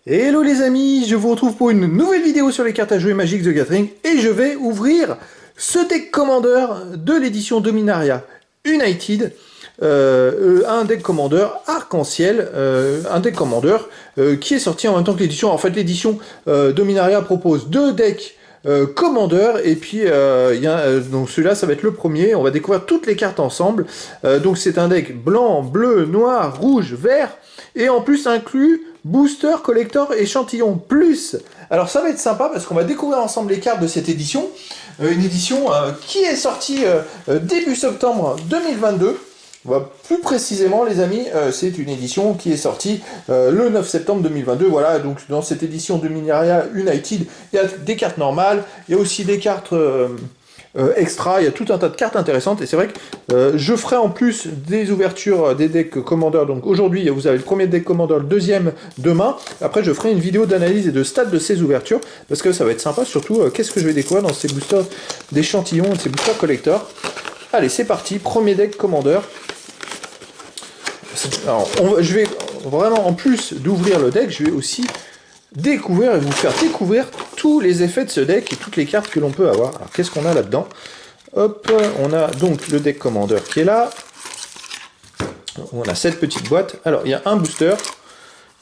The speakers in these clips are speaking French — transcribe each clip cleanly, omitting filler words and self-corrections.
Hello les amis, je vous retrouve pour une nouvelle vidéo sur les cartes à jouer Magic the Gathering et je vais ouvrir ce deck Commander de l'édition Dominaria United, un deck Commander arc-en-ciel, un deck Commander qui est sorti en même temps que l'édition. En fait, l'édition Dominaria propose deux decks Commander et puis donc celui-là ça va être le premier. On va découvrir toutes les cartes ensemble. Donc c'est un deck blanc, bleu, noir, rouge, vert et en plus inclut Booster, Collector, Échantillon Plus. Alors ça va être sympa parce qu'on va découvrir ensemble les cartes de cette édition. Une édition qui est sortie début septembre 2022. Plus précisément les amis, c'est une édition qui est sortie le 9 septembre 2022. Voilà, donc dans cette édition de Dominaria United, il y a des cartes normales, il y a aussi des cartes extra, il y a tout un tas de cartes intéressantes, et c'est vrai que je ferai en plus des ouvertures des decks Commander. Donc aujourd'hui vous avez le premier deck Commander, le deuxième demain. Après je ferai une vidéo d'analyse et de stats de ces ouvertures, parce que ça va être sympa, surtout qu'est-ce que je vais découvrir dans ces boosters d'échantillons et ces boosters collector. Allez, c'est parti, premier deck Commander. Alors, je vais vraiment, en plus d'ouvrir le deck, je vais aussi découvrir et vous faire découvrir tous les effets de ce deck et toutes les cartes que l'on peut avoir. Alors, qu'est-ce qu'on a là-dedans? Hop, on a donc le deck Commander qui est là. On a cette petite boîte. Alors, il y a un booster.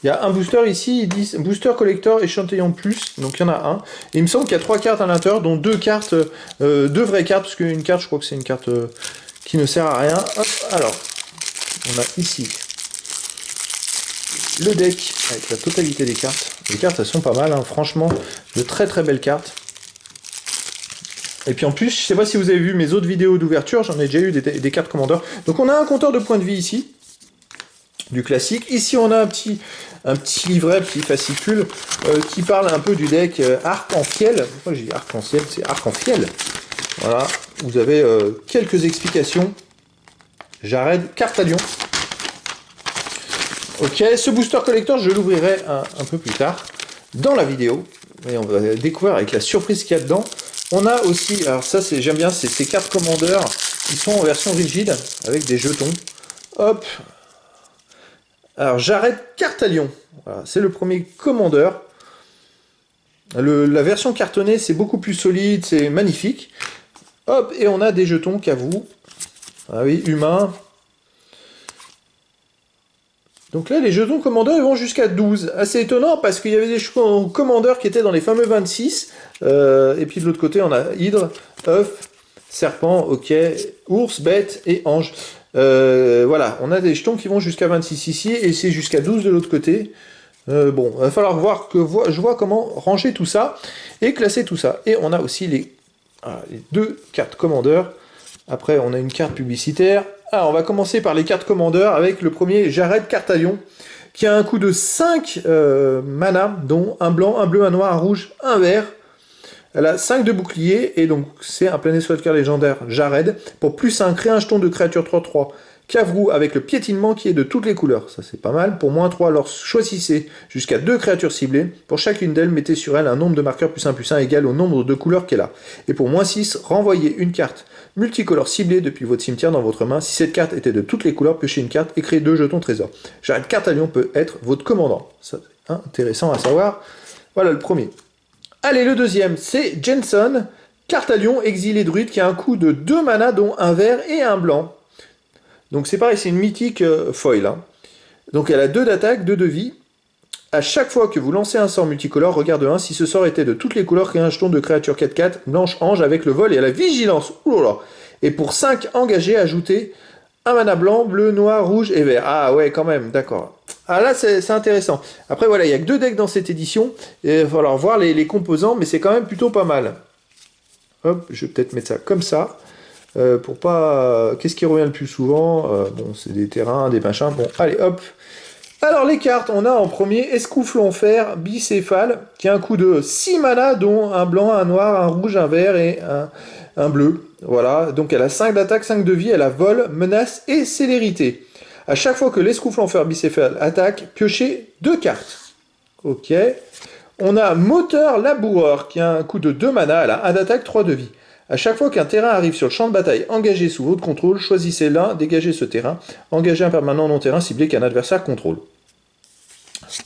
Il y a un booster ici, ils disent Booster Collector Échantillon Plus, donc il y en a un. Et il me semble qu'il y a 3 cartes à l'intérieur, dont 2 cartes, 2 vraies cartes, parce qu'une carte, je crois que c'est une carte qui ne sert à rien. Hop, alors, on a ici le deck avec la totalité des cartes. Les cartes, elles sont pas mal, hein, franchement, de très très belles cartes. Et puis en plus, je sais pas si vous avez vu mes autres vidéos d'ouverture, j'en ai déjà eu des cartes Commander. Donc on a un compteur de points de vie ici, du classique. Ici on a un petit livret, petit fascicule, qui parle un peu du deck arc-en-ciel. Pourquoi j'ai dit arc-en-ciel? C'est arc-en-ciel. Voilà, vous avez quelques explications. Jared, carte à Lion. Ok, ce booster collector, je l'ouvrirai un peu plus tard dans la vidéo. Et on va découvrir avec la surprise qu'il y a dedans. On a aussi, alors ça j'aime bien, c'est ces cartes Commander qui sont en version rigide avec des jetons. Hop. Alors j'arrête carte à Lion. Voilà, c'est le premier Commander. La version cartonnée, c'est beaucoup plus solide, c'est magnifique. Hop, et on a des jetons qu'avoue. Ah oui, humain. Donc là, les jetons Commander ils vont jusqu'à 12. Assez étonnant parce qu'il y avait des jetons Commander qui étaient dans les fameux 26. Et puis de l'autre côté, on a Hydre, œuf, serpent, ok, ours, bête et ange. Voilà, on a des jetons qui vont jusqu'à 26 ici et c'est jusqu'à 12 de l'autre côté. Bon, il va falloir voir je vois comment ranger tout ça et classer tout ça. Et on a aussi les 2 cartes Commander. Après, on a une carte publicitaire. Alors, on va commencer par les cartes Commander avec le premier Jared Cartalion, qui a un coût de 5 mana, dont un blanc, un bleu, un noir, un rouge, un vert. Elle a 5 de bouclier, et donc c'est un Planeswalker légendaire Jared. Pour plus 1, crée un jeton de créature 3/3 Cavrou avec le piétinement qui est de toutes les couleurs. Ça c'est pas mal. Pour moins 3, alors choisissez jusqu'à 2 créatures ciblées. Pour chacune d'elles, mettez sur elle un nombre de marqueurs +1/+1 égal au nombre de couleurs qu'elle a. Et pour moins 6, renvoyez une carte multicolore ciblée depuis votre cimetière dans votre main. Si cette carte était de toutes les couleurs, piochez une carte et créez 2 jetons trésor. Jared Cartalion peut être votre commandant. Ça, c'est intéressant à savoir. Voilà le premier. Allez, le deuxième, c'est Jensen, Cartalion, exilé druide, qui a un coût de 2 mana, dont un vert et un blanc. Donc c'est pareil, c'est une mythique foil. Hein. Donc elle a 2 d'attaque, 2 de vie. À chaque fois que vous lancez un sort multicolore, regarde 1, si ce sort était de toutes les couleurs, créez un jeton de créature 4/4, blanche ange avec le vol et la vigilance. Oulala. Et pour 5 engagés, ajoutez un mana blanc, bleu, noir, rouge et vert. Ah ouais, quand même, d'accord. Ah là, c'est intéressant. Après, voilà, il n'y a que 2 decks dans cette édition. Et il va falloir voir les composants, mais c'est quand même plutôt pas mal. Hop, je vais peut-être mettre ça comme ça. Pour pas... Qu'est-ce qui revient le plus souvent? Bon, c'est des terrains, des machins. Bon, allez, hop. Alors, les cartes, on a en premier Escouflon Fer, Bicéphale, qui a un coût de 6 mana, dont un blanc, un noir, un rouge, un vert et un bleu. Voilà, donc elle a 5 d'attaque, 5 de vie, elle a vol, menace et célérité. À chaque fois que l'Escouflon Fer Bicéphale attaque, piochez 2 cartes. Ok. On a Moteur Laboureur, qui a un coût de 2 mana, elle a 1 d'attaque, 3 de vie. À chaque fois qu'un terrain arrive sur le champ de bataille engagé sous votre contrôle, choisissez l'un, dégagez ce terrain, engagez un permanent non-terrain ciblé qu'un adversaire contrôle.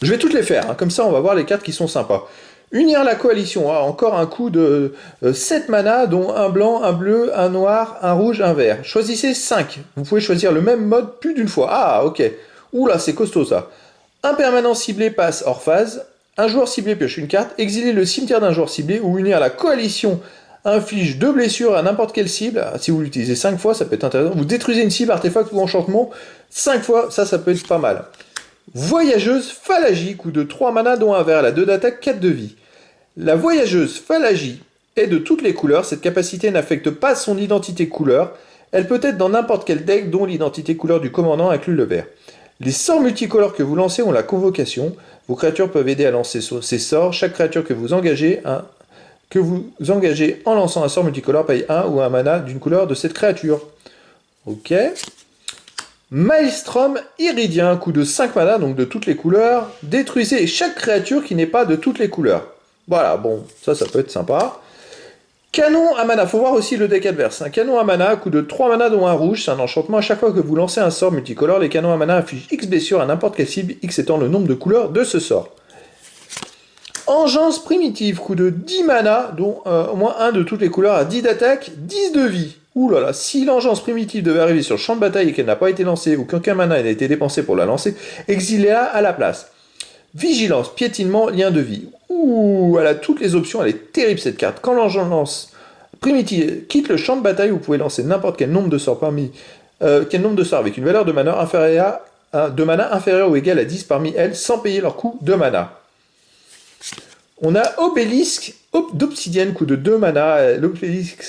Je vais toutes les faire, hein. Comme ça on va voir les cartes qui sont sympas. Unir la coalition, ah, encore un coup de 7 mana, dont un blanc, un bleu, un noir, un rouge, un vert. Choisissez 5. Vous pouvez choisir le même mode plus d'une fois. Ah, ok. Oula, c'est costaud ça. Un permanent ciblé passe hors phase. Un joueur ciblé pioche une carte. Exiler le cimetière d'un joueur ciblé ou unir la coalition inflige 2 blessures à n'importe quelle cible. Ah, si vous l'utilisez 5 fois, ça peut être intéressant. Vous détruisez une cible, artefact ou enchantement 5 fois, ça peut être pas mal. Voyageuse Phalangie, coup de 3 mana dont un vert, elle a 2 d'attaque, 4 de vie. La voyageuse Phalangie est de toutes les couleurs, cette capacité n'affecte pas son identité couleur, elle peut être dans n'importe quel deck dont l'identité couleur du commandant inclut le vert. Les sorts multicolores que vous lancez ont la convocation, vos créatures peuvent aider à lancer ces sorts, chaque créature que vous engagez en lançant un sort multicolore paye 1 ou un mana d'une couleur de cette créature. Ok. Maelstrom Iridien, coup de 5 mana, donc de toutes les couleurs, détruisez chaque créature qui n'est pas de toutes les couleurs. Voilà, bon, ça peut être sympa. Canon à mana, faut voir aussi le deck adverse. Un canon à mana, coup de 3 mana dont un rouge, c'est un enchantement. À chaque fois que vous lancez un sort multicolore, les canons à mana infligent X blessures à n'importe quelle cible, X étant le nombre de couleurs de ce sort. Engeance primitive, coup de 10 mana, dont au moins un de toutes les couleurs à 10 d'attaque, 10 de vie. Ouh là là, si l'engeance primitive devait arriver sur le champ de bataille et qu'elle n'a pas été lancée, ou qu'aucun mana n'a été dépensé pour la lancer, exilez-la à la place. Vigilance, piétinement, lien de vie. Ouh, elle a toutes les options, elle est terrible cette carte. Quand l'engeance primitive quitte le champ de bataille, vous pouvez lancer n'importe quel nombre de sorts avec une valeur de mana inférieure ou égale à 10 parmi elles, sans payer leur coût de mana. On a Obélisque d'Obsidienne, coup de 2 mana. L'Obélisque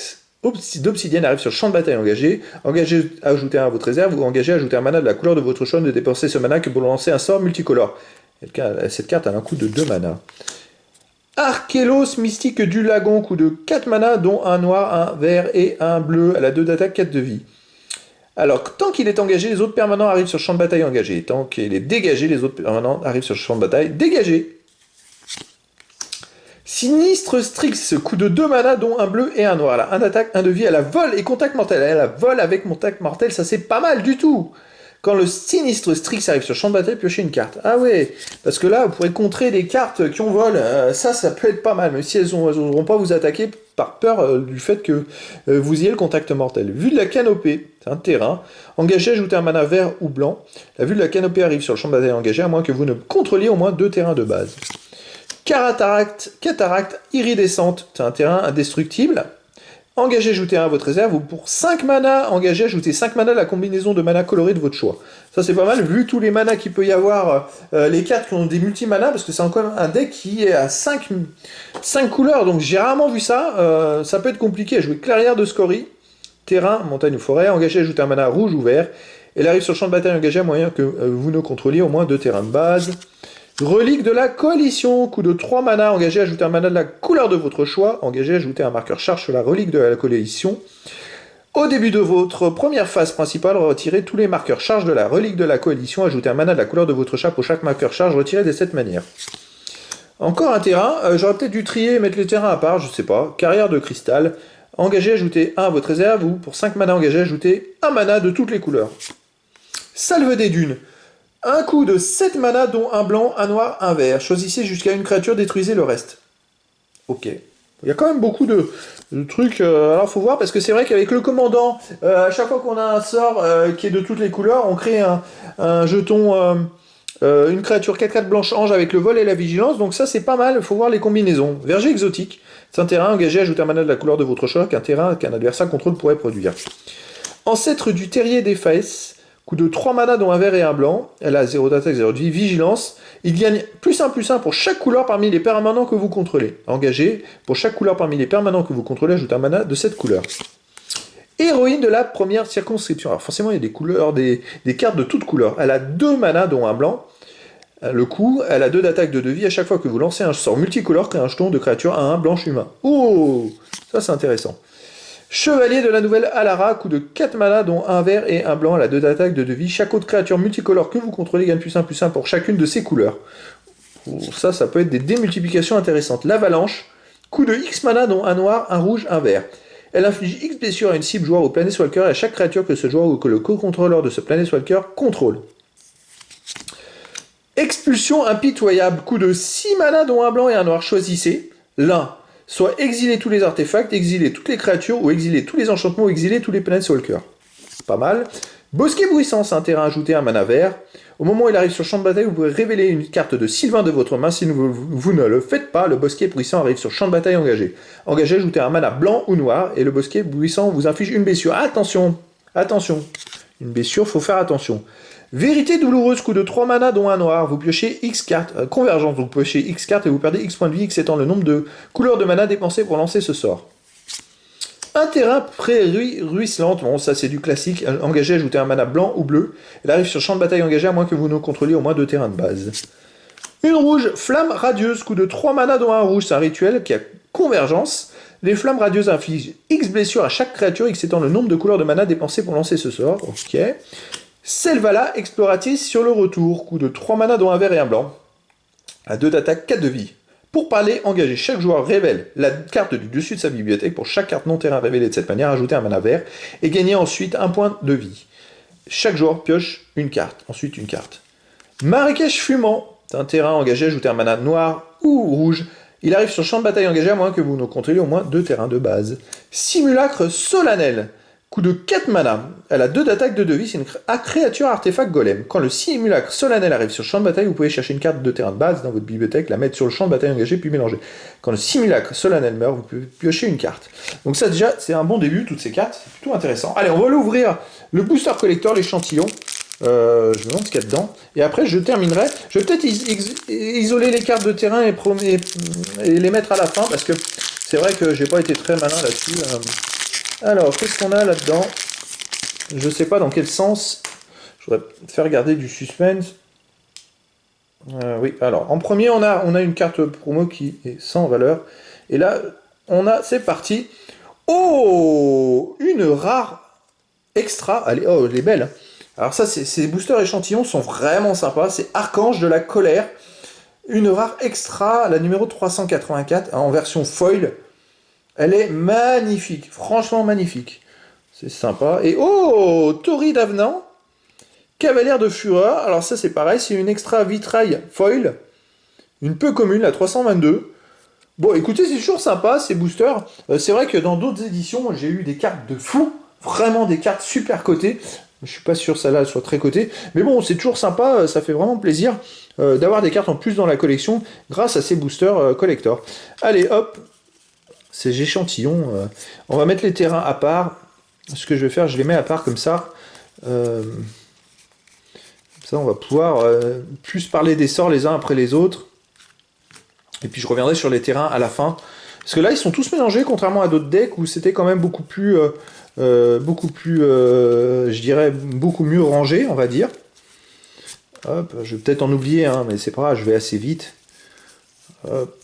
d'Obsidienne arrive sur le champ de bataille engagé. Engagez, ajoutez un à votre réserve, ou engagez, ajoutez un mana de la couleur de votre choix, de dépenser ce mana que pour lancer un sort multicolore. Cette carte a un coût de 2 mana. Archélos Mystique du Lagon, coup de 4 mana, dont un noir, un vert et un bleu. Elle a 2 d'attaque, 4 de vie. Alors, tant qu'il est engagé, les autres permanents arrivent sur le champ de bataille engagé. Tant qu'il est dégagé, les autres permanents arrivent sur le champ de bataille dégagé. Sinistre Strix, coup de 2 mana, dont un bleu et un noir. Elle a 1 d'attaque, 1 de vie, elle a vol et contact mortel. Elle a vol avec contact mortel, ça c'est pas mal du tout. Quand le Sinistre Strix arrive sur le champ de bataille, piochez une carte. Ah ouais, parce que là, vous pourrez contrer des cartes qui ont vol. Ça peut être pas mal, même si elles n'auront pas vous attaquer par peur du fait que vous ayez le contact mortel. Vue de la canopée, c'est un terrain. Engagez, ajoutez un mana vert ou blanc. La vue de la canopée arrive sur le champ de bataille engagé, à moins que vous ne contrôliez au moins 2 terrains de base. Cataracte iridescente, c'est un terrain indestructible. Engagez, ajoutez 1 à votre réserve, ou pour 5 mana, engagez, ajoutez 5 mana à la combinaison de mana colorés de votre choix. Ça c'est pas mal, vu tous les manas qu'il peut y avoir, les cartes qui ont des multi-manas, parce que c'est encore un deck qui est à 5 couleurs, donc j'ai rarement vu ça, ça peut être compliqué à jouer. Clairière de Scorie, terrain, montagne ou forêt, engagez, ajoutez un mana rouge ou vert, elle arrive sur le champ de bataille engagé à moyen que vous ne contrôliez au moins 2 terrains de base. Relique de la coalition, coup de 3 mana, engagez, ajoutez un mana de la couleur de votre choix, engagez, ajoutez un marqueur charge sur la relique de la coalition. Au début de votre première phase principale, retirez tous les marqueurs charge de la relique de la coalition, ajoutez un mana de la couleur de votre choix pour chaque marqueur charge, retirez de cette manière. Encore un terrain, j'aurais peut-être dû trier et mettre les terrains à part, je sais pas. Carrière de cristal, engagez, ajoutez 1 à votre réserve, ou pour 5 mana, engagez, ajoutez un mana de toutes les couleurs. Salve des dunes. Un coup de 7 mana, dont un blanc, un noir, un vert. Choisissez jusqu'à une créature, détruisez le reste. Ok. Il y a quand même beaucoup de trucs. Alors, faut voir, parce que c'est vrai qu'avec le commandant, à chaque fois qu'on a un sort qui est de toutes les couleurs, on crée un jeton, une créature 4/4 blanche ange avec le vol et la vigilance. Donc ça, c'est pas mal. Il faut voir les combinaisons. Verger exotique. C'est un terrain engagé, ajoutez un mana de la couleur de votre choix qu'un terrain qu'un adversaire contrôle pourrait produire. Ancêtre du terrier des Faes. Coup de 3 mana dont un vert et un blanc. Elle a 0 d'attaque, 0 de vie. Vigilance. Il gagne +1/+1 pour chaque couleur parmi les permanents que vous contrôlez. Engagé. Pour chaque couleur parmi les permanents que vous contrôlez, ajoutez un mana de cette couleur. Héroïne de la première circonscription. Alors forcément, il y a des couleurs, des cartes de toutes couleurs. Elle a 2 mana dont un blanc. Le coup, elle a 2 d'attaque, 2 de vie. À chaque fois que vous lancez un sort multicolore, créez un jeton de créature à 1 blanche humain. Oh, ça c'est intéressant. Chevalier de la nouvelle Alara, coup de 4 mana, dont un vert et un blanc, elle a 2 d'attaque, 2 de vie. Chaque autre créature multicolore que vous contrôlez gagne +1/+1 pour chacune de ces couleurs. Ça peut être des démultiplications intéressantes. L'avalanche, coup de X mana, dont un noir, un rouge, un vert. Elle inflige X blessures à une cible joueur ou Planeswalker et à chaque créature que ce joueur ou que le co-contrôleur de ce Planeswalker contrôle. Expulsion impitoyable, coup de 6 mana dont un blanc et un noir, choisissez l'un. Soit exiler tous les artefacts, exiler toutes les créatures, ou exiler tous les enchantements, ou exiler tous les Planeswalkers. Pas mal. Bosquet bruissant, c'est un terrain ajouté un mana vert. Au moment où il arrive sur le champ de bataille, vous pourrez révéler une carte de Sylvain de votre main. Si vous ne le faites pas, le bosquet bruissant arrive sur le champ de bataille engagé. Engagé, ajoutez un mana blanc ou noir, et le bosquet bruissant vous inflige une blessure. Attention, attention. Une blessure, faut faire attention. Vérité douloureuse, coup de 3 mana dont un noir, vous piochez X cartes, convergence, vous piochez X cartes et vous perdez X points de vie, X étant le nombre de couleurs de mana dépensées pour lancer ce sort. Un terrain prairie ruisselante, bon ça c'est du classique, engagé, ajoutez un mana blanc ou bleu, elle arrive sur champ de bataille engagé à moins que vous ne contrôliez au moins 2 terrains de base. Une rouge, flamme radieuse, coup de 3 mana dont un rouge, c'est un rituel qui a convergence. Les flammes radieuses infligent X blessures à chaque créature, X étant le nombre de couleurs de mana dépensées pour lancer ce sort, ok. Selvala, exploratrice sur le retour, coup de 3 mana dont un vert et un blanc, à 2 d'attaque, 4 de vie. Pour parler, engagé, chaque joueur révèle la carte du dessus de sa bibliothèque. Pour chaque carte non-terrain révélée de cette manière, ajoutez un mana vert et gagnez ensuite un point de vie. Chaque joueur pioche une carte, ensuite une carte. Marécage fumant, c'est un terrain engagé, ajoutez un mana noir ou rouge. Il arrive sur champ de bataille engagé à moins que vous ne contrôliez au moins 2 terrains de base. Simulacre solennel. Coup de 4 mana, elle a 2 d'attaque, 2 de vie, c'est une créature artefact golem. Quand le simulacre solennel arrive sur le champ de bataille, vous pouvez chercher une carte de terrain de base dans votre bibliothèque, la mettre sur le champ de bataille engagé, puis mélanger. Quand le simulacre solennel meurt, vous pouvez piocher une carte. Donc ça déjà, c'est un bon début, toutes ces cartes, c'est plutôt intéressant. Allez, on va l'ouvrir, le booster collector, l'échantillon. Je me demande ce qu'il y a dedans. Et après, je terminerai. Je vais peut-être isoler les cartes de terrain et les mettre à la fin, parce que c'est vrai que j'ai pas été très malin là-dessus. Alors, qu'est-ce qu'on a là-dedans? Je sais pas dans quel sens. Je voudrais faire garder du suspense. Oui, alors, en premier, on a une carte promo qui est sans valeur. Et là, c'est parti. Oh, une rare extra. Allez, oh, elle est belle. Alors ça, ces boosters échantillons sont vraiment sympas. C'est Archange de la colère. Une rare extra, la numéro 384, en version foil. Elle est magnifique, franchement magnifique. C'est sympa. Et oh, Tori d'Avenant, Cavalière de Fureur. Alors ça c'est pareil, c'est une extra vitrail foil. Une peu commune, la 322. Bon, écoutez, c'est toujours sympa ces boosters. C'est vrai que dans d'autres éditions, j'ai eu des cartes de fou. Vraiment des cartes super cotées. Je suis pas sûr que celle-là soit très cotée. Mais bon, c'est toujours sympa, ça fait vraiment plaisir d'avoir des cartes en plus dans la collection grâce à ces boosters collector. Allez, hop. Ces échantillons, on va mettre les terrains à part. Ce que je vais faire, je les mets à part comme ça. Comme ça, on va pouvoir plus parler des sorts les uns après les autres. Et puis je reviendrai sur les terrains à la fin. Parce que là, ils sont tous mélangés, contrairement à d'autres decks où c'était quand même beaucoup plus, je dirais, beaucoup mieux rangé, on va dire. Hop, je vais peut-être en oublier, hein, mais c'est pas grave, je vais assez vite. Hop.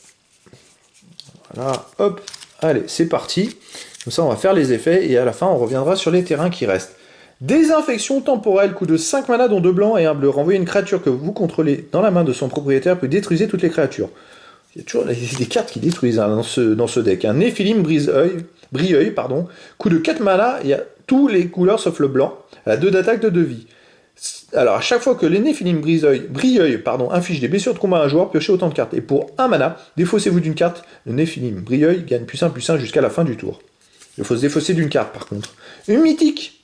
Voilà, hop. Allez, c'est parti. Comme ça, on va faire les effets et à la fin, on reviendra sur les terrains qui restent. Désinfection temporelle, coup de 5 mana dont 2 blancs et 1 bleu. Renvoyez une créature que vous contrôlez dans la main de son propriétaire, puis détruisez toutes les créatures. Il y a toujours des cartes qui détruisent hein, dans ce deck. Un Néphilim Brilleuil, pardon. Coup de 4 mana, il y a tous les couleurs sauf le blanc. Elle a 2 d'attaque, 2 de vie. Alors, à chaque fois que les Néphilim Brilleuil inflige des blessures de combat à un joueur, piochez autant de cartes. Et pour 1 mana, défaussez-vous d'une carte. Le Néphilim Brilleuil gagne +1/+1 jusqu'à la fin du tour. Il faut se défausser d'une carte, par contre. Une mythique.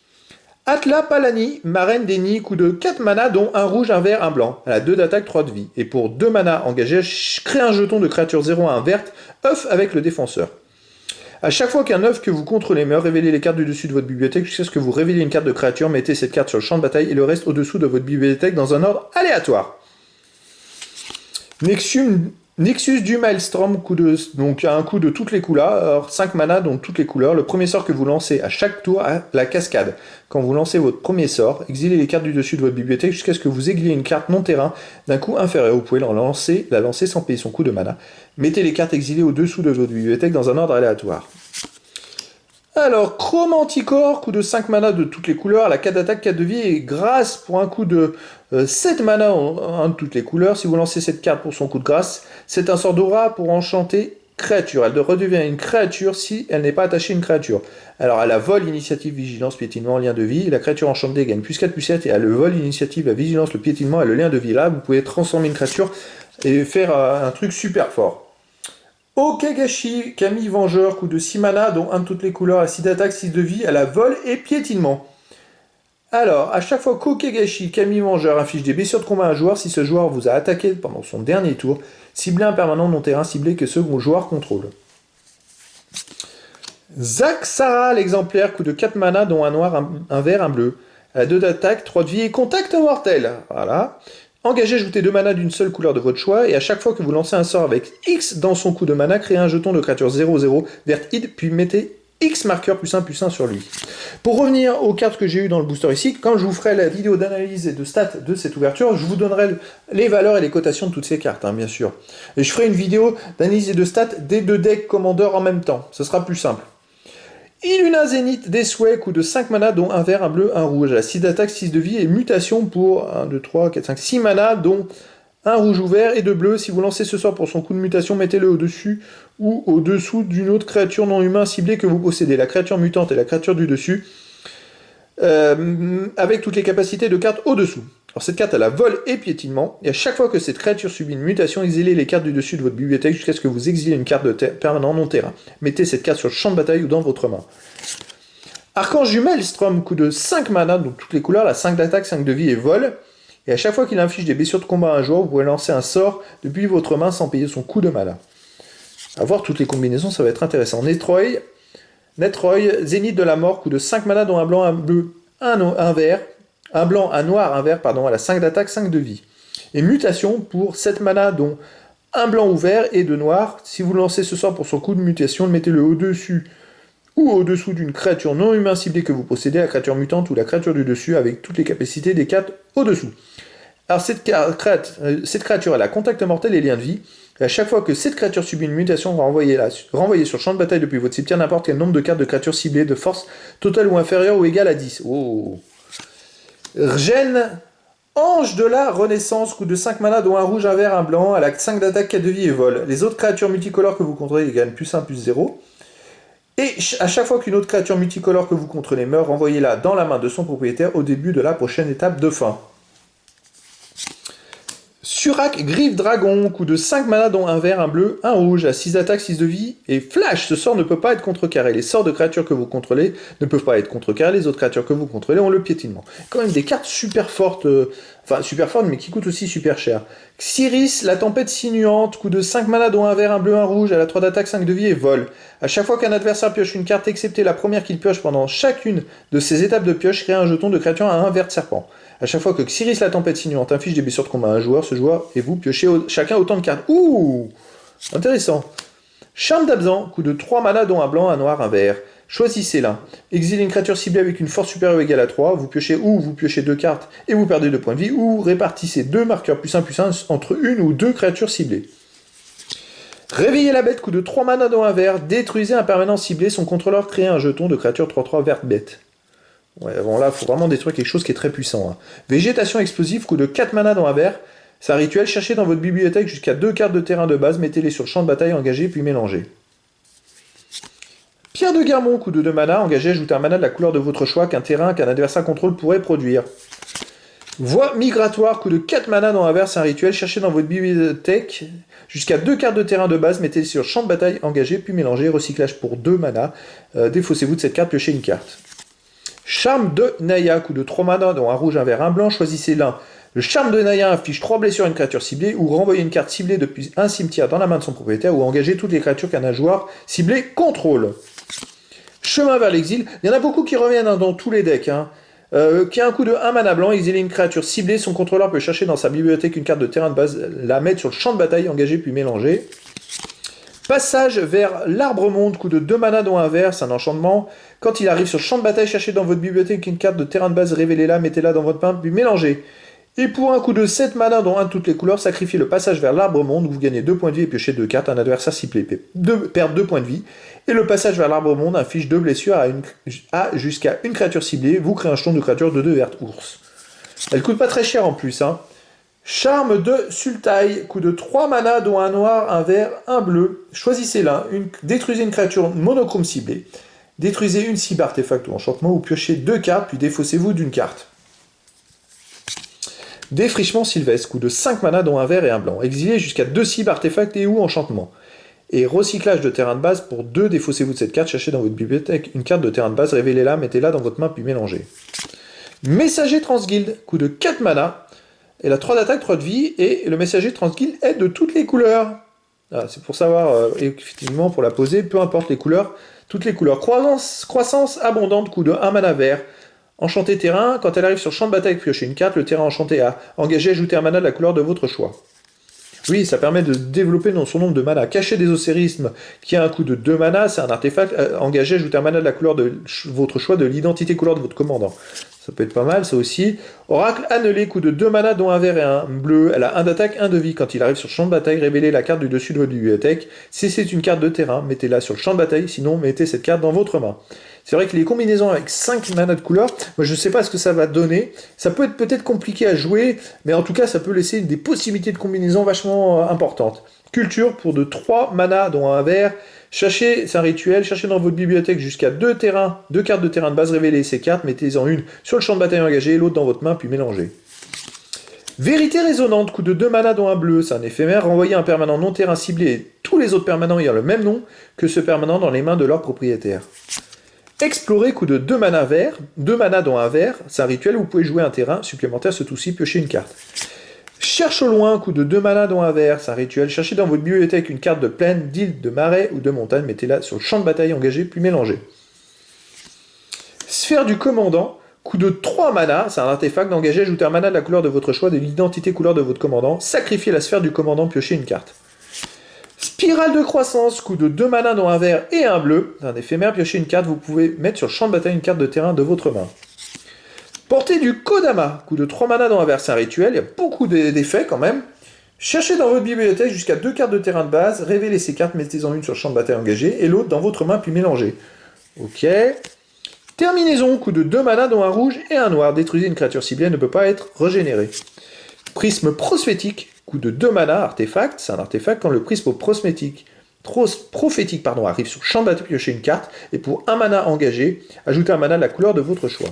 Atla Palani, marraine des nids, coup de 4 mana, dont un rouge, un vert, un blanc. Elle a 2 d'attaque, 3 de vie. Et pour 2 mana engagés, crée un jeton de créature 0/1 verte, œuf avec le défenseur. À chaque fois qu'un œuf que vous contrôlez meurt, révélez les cartes du dessus de votre bibliothèque jusqu'à ce que vous révéliez une carte de créature, mettez cette carte sur le champ de bataille et le reste au-dessous de votre bibliothèque dans un ordre aléatoire. Nexus du Maelstrom, donc un coup de toutes les couleurs, 5 mana dont toutes les couleurs. Le premier sort que vous lancez à chaque tour a la cascade. Quand vous lancez votre premier sort, exilez les cartes du dessus de votre bibliothèque jusqu'à ce que vous exiliez une carte non-terrain d'un coût inférieur. Vous pouvez la lancer sans payer son coût de mana. Mettez les cartes exilées au-dessous de votre bibliothèque dans un ordre aléatoire. Alors, Chromanticore, coup de 5 mana de toutes les couleurs, la 4 d'attaque, 4 de vie, et grâce pour un coup de 7 mana de toutes les couleurs. Si vous lancez cette carte pour son coup de grâce, c'est un sort d'aura pour enchanter créature. Elle redevient une créature si elle n'est pas attachée à une créature. Alors, elle a vol, initiative, vigilance, piétinement, lien de vie. La créature enchantée gagne plus 4, plus 7. Et elle a le vol, l'initiative, la vigilance, le piétinement et le lien de vie. Là, vous pouvez transformer une créature et faire un truc super fort. Okagashi, Kami Vengeur, coup de 6 mana, dont 1 de toutes les couleurs, à 6 d'attaque, 6 de vie, elle a vol et piétinement. Alors, à chaque fois qu'Okagashi, Kami Vengeur inflige des blessures de combat à un joueur, si ce joueur vous a attaqué pendant son dernier tour, ciblez un permanent non-terrain ciblé que ce joueur contrôle. Zaxara, l'exemplaire, coup de 4 mana, dont un noir, un vert, un bleu. Elle a 2 d'attaque, 3 de vie et contact mortel. Voilà. Engagez, ajoutez 2 mana d'une seule couleur de votre choix, et à chaque fois que vous lancez un sort avec X dans son coup de mana, créez un jeton de créature 0-0, verte id, puis mettez X marqueur +1/+1 sur lui. Pour revenir aux cartes que j'ai eues dans le booster ici, quand je vous ferai la vidéo d'analyse et de stats de cette ouverture, je vous donnerai les valeurs et les cotations de toutes ces cartes, hein, bien sûr. Et je ferai une vidéo d'analyse et de stats des 2 decks commandeurs en même temps, ce sera plus simple. Illuna Zénith, des souhaits, coup de 5 mana, dont un vert, un bleu, un rouge. Elle a 6 d'attaque, 6 de vie et mutation pour 1, 2, 3, 4, 5, 6 mana, dont un rouge ou vert et 2 bleus. Si vous lancez ce sort pour son coup de mutation, mettez-le au-dessus ou au-dessous d'une autre créature non humain ciblée que vous possédez. La créature mutante et la créature du dessus, avec toutes les capacités de cartes au-dessous. Alors cette carte elle a vol et piétinement, et à chaque fois que cette créature subit une mutation, exilez les cartes du dessus de votre bibliothèque jusqu'à ce que vous exilez une carte de permanent non-terrain. Mettez cette carte sur le champ de bataille ou dans votre main. Archange du Maelstrom, coup de 5 mana, donc toutes les couleurs, la 5 d'attaque, 5 de vie et vol. Et à chaque fois qu'il inflige des blessures de combat à un joueur, vous pouvez lancer un sort depuis votre main sans payer son coup de mana. À voir toutes les combinaisons, ça va être intéressant. Netroy, Zénith de la mort, coup de 5 mana, dont un blanc, un bleu, un vert. Un blanc, un noir, un vert, pardon, elle a 5 d'attaque, 5 de vie. Et mutation pour 7 mana, dont un blanc ou vert et 2 noirs. Si vous lancez ce sort pour son coup de mutation, mettez-le au-dessus ou au-dessous d'une créature non humain ciblée que vous possédez, la créature mutante ou la créature du dessus, avec toutes les capacités des cartes au-dessous. Alors cette créature, elle a contact mortel et lien de vie. Et à chaque fois que cette créature subit une mutation, renvoyez sur le champ de bataille depuis votre cimetière n'importe quel nombre de cartes de créatures ciblées de force totale ou inférieure ou égale à 10. Oh. Rgen, Ange de la Renaissance, coup de 5 mana, dont un rouge, un vert, un blanc, elle a 5 d'attaque, 4 de vie et vol. Les autres créatures multicolores que vous contrôlez gagnent +1, +0. Et à chaque fois qu'une autre créature multicolore que vous contrôlez meurt, renvoyez-la dans la main de son propriétaire au début de la prochaine étape de fin. Surak, Griffe Dragon, coup de 5 mana, dont un vert, un bleu, un rouge, à 6 d'attaque, 6 de vie, et flash, ce sort ne peut pas être contrecarré. Les sorts de créatures que vous contrôlez ne peuvent pas être contrecarrés, les autres créatures que vous contrôlez ont le piétinement. Quand même des cartes super fortes, enfin super fortes, mais qui coûtent aussi super cher. Xiris, la tempête sinuante, coup de 5 mana, dont un vert, un bleu, un rouge, elle a 3 d'attaque, 5 de vie et vol. À chaque fois qu'un adversaire pioche une carte, excepté la première qu'il pioche pendant chacune de ses étapes de pioche, crée un jeton de créature à un vert serpent. À chaque fois que Xiris la tempête sinuante inflige des blessures de combat à un joueur, ce joueur et vous piochez chacun autant de cartes. Ouh, intéressant. Charme d'Absent, coup de 3 mana, dont un blanc, un noir, un vert. Choisissez l'un. Exilez une créature ciblée avec une force supérieure ou égale à 3. Vous piochez 2 cartes et vous perdez 2 points de vie, ou répartissez 2 marqueurs +1/+1 entre une ou 2 créatures ciblées. Réveillez la bête, coup de 3 mana, dont un vert. Détruisez un permanent ciblé, son contrôleur crée un jeton de créature 3/3 verte bête. Ouais, bon là, il faut vraiment détruire quelque chose qui est très puissant. Hein. Végétation explosive, coup de 4 mana dans un vert. C'est un rituel, cherchez dans votre bibliothèque jusqu'à 2 cartes de terrain de base, mettez-les sur le champ de bataille, engagez, puis mélangez. Pierre de Guermont, coup de 2 mana, engagez, ajoutez un mana de la couleur de votre choix qu'un terrain qu'un adversaire contrôle pourrait produire. Voie migratoire, coup de 4 mana dans un vert, c'est un rituel, cherchez dans votre bibliothèque jusqu'à 2 cartes de terrain de base, mettez-les sur le champ de bataille, engagez, puis mélangez, recyclage pour 2 mana. Défaussez-vous de cette carte, piochez une carte. Charme de Naya, coup de 3 mana, dont un rouge, un vert, un blanc, choisissez l'un. Le charme de Naya inflige 3 blessures à une créature ciblée, ou renvoyez une carte ciblée depuis un cimetière dans la main de son propriétaire, ou engagez toutes les créatures qu'un joueur ciblé contrôle. Chemin vers l'exil, il y en a beaucoup qui reviennent dans tous les decks. Qui a un coup de 1 mana blanc, exiler une créature ciblée, son contrôleur peut chercher dans sa bibliothèque une carte de terrain de base, la mettre sur le champ de bataille, engager puis mélanger. Passage vers l'arbre monde, coup de 2 mana dont un vert, c'est un enchantement. Quand il arrive sur le champ de bataille, cherchez dans votre bibliothèque une carte de terrain de base, révélez-la, mettez-la dans votre main, puis mélangez. Et pour un coup de 7 mana dont un de toutes les couleurs, sacrifiez le passage vers l'arbre monde, où vous gagnez 2 points de vie et piochez 2 cartes, un adversaire ciblé perd 2 points de vie. Et le passage vers l'arbre monde inflige 2 blessures à jusqu'à une créature ciblée, vous créez un jeton de créature de 2 vertes ours. Elle coûte pas très cher en plus, hein. Charme de Sultai, coût de 3 mana, dont un noir, un vert, un bleu. Choisissez l'un, détruisez une créature monochrome ciblée. Détruisez une cible artefact ou enchantement, ou piochez 2 cartes, puis défaussez-vous d'une carte. Défrichement sylvestre, coût de 5 mana, dont un vert et un blanc. Exilez jusqu'à 2 cibles artefacts et ou enchantements. Et recyclage de terrain de base pour 2, défaussez-vous de cette carte, cherchez dans votre bibliothèque une carte de terrain de base, révélez-la, mettez-la dans votre main, puis mélangez. Messager Transguild, coût de 4 mana. Elle a 3 d'attaque, 3 de vie, et le messager Transguild est de toutes les couleurs. Ah, c'est pour savoir, effectivement, pour la poser, peu importe les couleurs, toutes les couleurs. Croissance abondante, coût de 1 mana vert. Enchanté terrain, quand elle arrive sur champ de bataille, piochez une carte, le terrain enchanté a engagé, ajoutez un mana de la couleur de votre choix. Oui, ça permet de développer dans son nombre de mana. Cacher des océrismes, qui a un coût de 2 mana, c'est un artefact, engagé, ajoutez un mana de la couleur de votre choix, de l'identité couleur de votre commandant. Ça peut être pas mal, ça aussi. Oracle annulé, coût de 2 mana, dont un vert et un bleu. Elle a 1 d'attaque, 1 de vie. Quand il arrive sur le champ de bataille, révélez la carte du dessus de votre bibliothèque. Si c'est une carte de terrain, mettez-la sur le champ de bataille, sinon mettez cette carte dans votre main. C'est vrai que les combinaisons avec 5 mana de couleur, moi je ne sais pas ce que ça va donner. Ça peut être peut-être compliqué à jouer, mais en tout cas ça peut laisser des possibilités de combinaison vachement importantes. Culture pour de 3 mana, dont un vert. Cherchez, c'est un rituel, cherchez dans votre bibliothèque jusqu'à 2 cartes de terrain de base, révélez ces cartes, mettez-en une sur le champ de bataille engagé, l'autre dans votre main, puis mélangez. Vérité résonante, coût de 2 mana dont un bleu, c'est un éphémère, renvoyez un permanent non terrain ciblé et tous les autres permanents ayant le même nom que ce permanent dans les mains de leur propriétaire. Explorer, coût de 2 mana vert, 2 mana dont un vert, c'est un rituel où vous pouvez jouer un terrain supplémentaire, ce tour-ci, piocher une carte. Cherche au loin, coût de 2 mana dont un vert, c'est un rituel. Cherchez dans votre bibliothèque une carte de plaine, d'île, de marais ou de montagne, mettez-la sur le champ de bataille engagé, puis mélangez. Sphère du commandant, coût de 3 mana, c'est un artefact d'engager, ajoutez un mana de la couleur de votre choix, de l'identité couleur de votre commandant, sacrifiez la sphère du commandant, piochez une carte. Spirale de croissance, coût de 2 mana dont un vert et un bleu, c'est un éphémère, piochez une carte, vous pouvez mettre sur le champ de bataille une carte de terrain de votre main. Portée du Kodama, coût de 3 mana dans un vert, c'est un rituel, il y a beaucoup d'effets quand même. Cherchez dans votre bibliothèque jusqu'à 2 cartes de terrain de base, révélez ces cartes, mettez-en une sur le champ de bataille engagé, et l'autre dans votre main, puis mélangez. Ok. Terminaison, coût de 2 mana dont un rouge et un noir, détruisez une créature ciblée, elle ne peut pas être régénérée. Prisme prophétique, coût de 2 mana, artefact, c'est un artefact quand le prisme prophétique arrive sur le champ de bataille, piochez une carte, et pour 1 mana engagé, ajoutez un mana de la couleur de votre choix.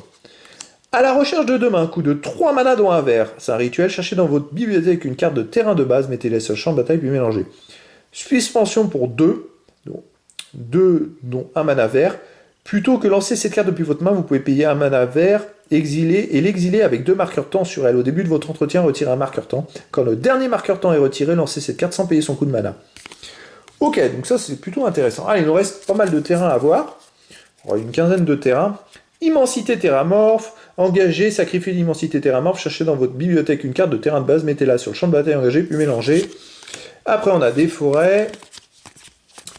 À la recherche de demain, coût de 3 mana dont un vert, c'est un rituel, cherchez dans votre bibliothèque une carte de terrain de base, mettez-la sur le champ de bataille puis mélangez. Suspension pour 2, dont un mana vert. Plutôt que lancer cette carte depuis votre main, vous pouvez payer un mana vert, exiler et l'exiler avec 2 marqueurs temps sur elle. Au début de votre entretien, retirez un marqueur temps. Quand le dernier marqueur temps est retiré, lancez cette carte sans payer son coût de mana. Ok, donc ça c'est plutôt intéressant. Ah, il nous reste pas mal de terrains à voir. Une quinzaine de terrains. Immensité terramorphe, engagez, sacrifiez l'immensité terramorphe, cherchez dans votre bibliothèque une carte de terrain de base, mettez-la sur le champ de bataille engagé, puis mélangez. Après on a des forêts,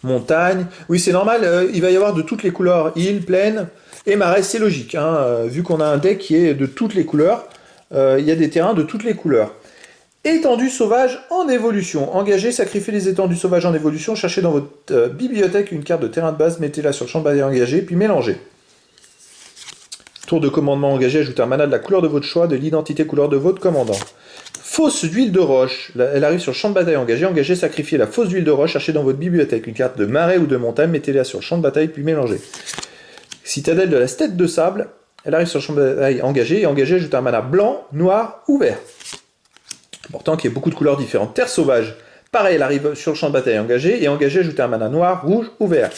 montagnes, oui c'est normal, il va y avoir de toutes les couleurs, îles, plaines et marais, c'est logique, hein, vu qu'on a un deck qui est de toutes les couleurs, il y a des terrains de toutes les couleurs. Étendue sauvage en évolution, engagez, sacrifiez les étendues sauvages en évolution, cherchez dans votre bibliothèque une carte de terrain de base, mettez-la sur le champ de bataille engagé, puis mélangez. Tour de commandement engagé, ajoutez un mana de la couleur de votre choix, de l'identité couleur de votre commandant. Fosse d'huile de roche, elle arrive sur le champ de bataille engagé, sacrifiez la fosse d'huile de roche, cherchez dans votre bibliothèque une carte de marais ou de montagne, mettez-la sur le champ de bataille puis mélangez. Citadelle de la tête de sable, elle arrive sur le champ de bataille engagé, ajoutez un mana blanc, noir ou vert. Important qu'il y ait beaucoup de couleurs différentes. Terre sauvage, pareil, elle arrive sur le champ de bataille engagé, ajoutez un mana noir, rouge ou vert.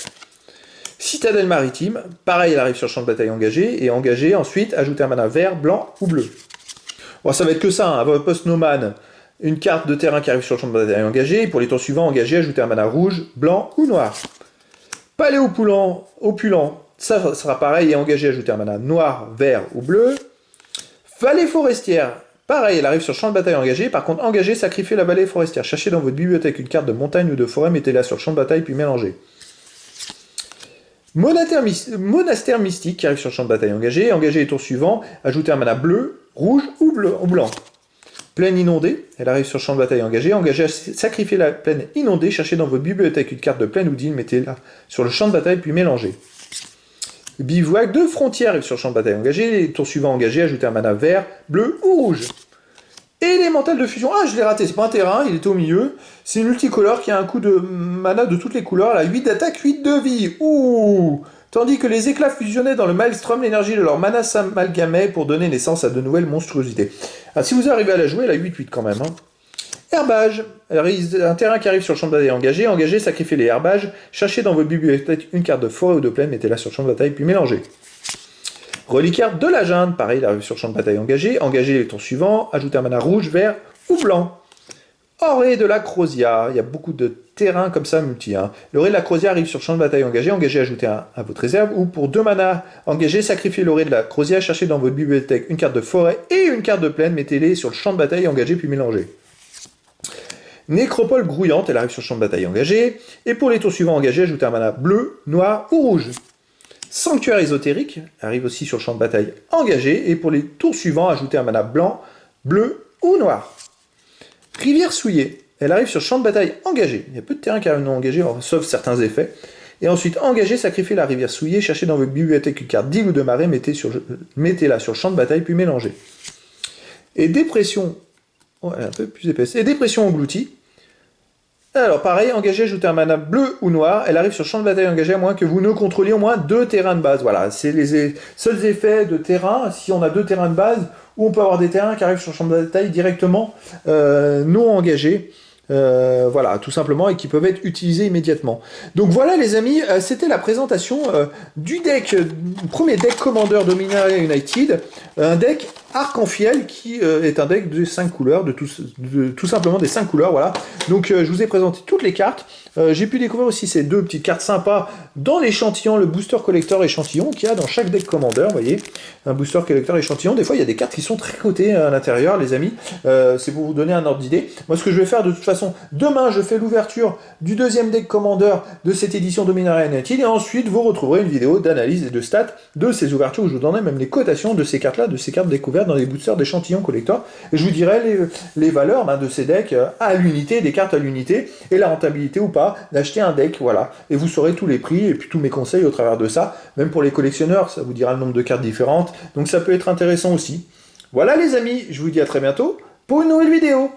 Citadelle maritime, pareil, elle arrive sur le champ de bataille engagé, ensuite, ajoutez un mana vert, blanc ou bleu. Bon, ça va être que ça, hein. Post-Noman, une carte de terrain qui arrive sur le champ de bataille engagé, et pour les tours suivants, engagé, ajoutez un mana rouge, blanc ou noir. Palais opulent, ça sera pareil, et engagé, ajoutez un mana noir, vert ou bleu. Vallée forestière, pareil, elle arrive sur le champ de bataille engagé, par contre, engagé, sacrifiez la vallée forestière. Cherchez dans votre bibliothèque une carte de montagne ou de forêt, mettez-la sur le champ de bataille, puis mélangez. Monastère mystique qui arrive sur le champ de bataille engagé les tours suivants, ajoutez un mana bleu, rouge ou blanc. Plaine inondée, elle arrive sur le champ de bataille engagé, sacrifiez la plaine inondée, cherchez dans votre bibliothèque une carte de plaine ou d'île, mettez-la sur le champ de bataille puis mélangez. Bivouac de frontière arrive sur le champ de bataille engagé, les tours suivants engagés, ajoutez un mana vert, bleu ou rouge. Élémental de fusion. Ah, je l'ai raté, c'est pas un terrain, il était au milieu. C'est une multicolore qui a un coup de mana de toutes les couleurs. Elle a 8 d'attaque, 8 de vie. Ouh! Tandis que les éclats fusionnaient dans le Maelstrom, l'énergie de leur mana s'amalgamait pour donner naissance à de nouvelles monstruosités. Ah, si vous arrivez à la jouer, elle a 8-8 quand même. Hein. Herbage. Un terrain qui arrive sur le champ de bataille engagé. Engagé, sacrifiez les herbages. Cherchez dans votre bibliothèque une carte de forêt ou de plaine, mettez-la sur le champ de bataille, puis mélangez. Reliquaire de la jungle, pareil, il arrive sur le champ de bataille engagé. Engagez les tours suivants, ajoutez un mana rouge, vert ou blanc. Orée de la Crozia, il y a beaucoup de terrains comme ça multi. Hein. L'orée de la Crozia arrive sur le champ de bataille engagé, engagez, ajoutez un à votre réserve, ou pour 2 mana engagés, sacrifiez l'orée de la Crozia, cherchez dans votre bibliothèque une carte de forêt et une carte de plaine, mettez-les sur le champ de bataille engagé puis mélangez. Nécropole grouillante, elle arrive sur le champ de bataille engagé, et pour les tours suivants engagés, ajoutez un mana bleu, noir ou rouge. Sanctuaire ésotérique arrive aussi sur le champ de bataille engagé, et pour les tours suivants, ajoutez un mana blanc, bleu ou noir. Rivière souillée, elle arrive sur le champ de bataille engagé. Il y a peu de terrains qui arrivent non engagés, sauf certains effets. Et ensuite, engagé, sacrifiez la rivière souillée, cherchez dans votre bibliothèque une carte d'île ou de marée, mettez-la sur le champ de bataille, puis mélangez. Et dépression, oh, elle est un peu plus épaisse. Et dépression engloutie. Alors pareil, engagé, ajoutez un mana bleu ou noir, elle arrive sur le champ de bataille engagé à moins que vous ne contrôliez au moins 2 terrains de base. Voilà, c'est les seuls effets de terrain, si on a 2 terrains de base, ou on peut avoir des terrains qui arrivent sur le champ de bataille directement non engagés. Voilà, tout simplement, et qui peuvent être utilisés immédiatement. Donc voilà les amis, c'était la présentation du deck, premier deck Commander Dominaria United, un deck Arc-en-Fiel qui est un deck de 5 couleurs, tout simplement des 5 couleurs, voilà. Donc je vous ai présenté toutes les cartes, j'ai pu découvrir aussi ces 2 petites cartes sympas dans l'échantillon, le booster collector échantillon qu'il y a dans chaque deck Commander, vous voyez, un booster collector échantillon, des fois il y a des cartes qui sont très cotées à l'intérieur les amis, c'est pour vous donner un ordre d'idée. Moi ce que je vais faire de toute façon, demain je fais l'ouverture du deuxième deck Commander de cette édition Dominaria United, et ensuite vous retrouverez une vidéo d'analyse et de stats de ces ouvertures où je vous donnerai même les cotations de ces cartes là, de ces cartes découvertes dans les boosters d'échantillons collector, et je vous dirai les valeurs de ces decks à l'unité, des cartes à l'unité, et la rentabilité ou pas d'acheter un deck, voilà, et vous saurez tous les prix, et puis tous mes conseils au travers de ça, même pour les collectionneurs, ça vous dira le nombre de cartes différentes, donc ça peut être intéressant aussi. Voilà les amis, je vous dis à très bientôt pour une nouvelle vidéo.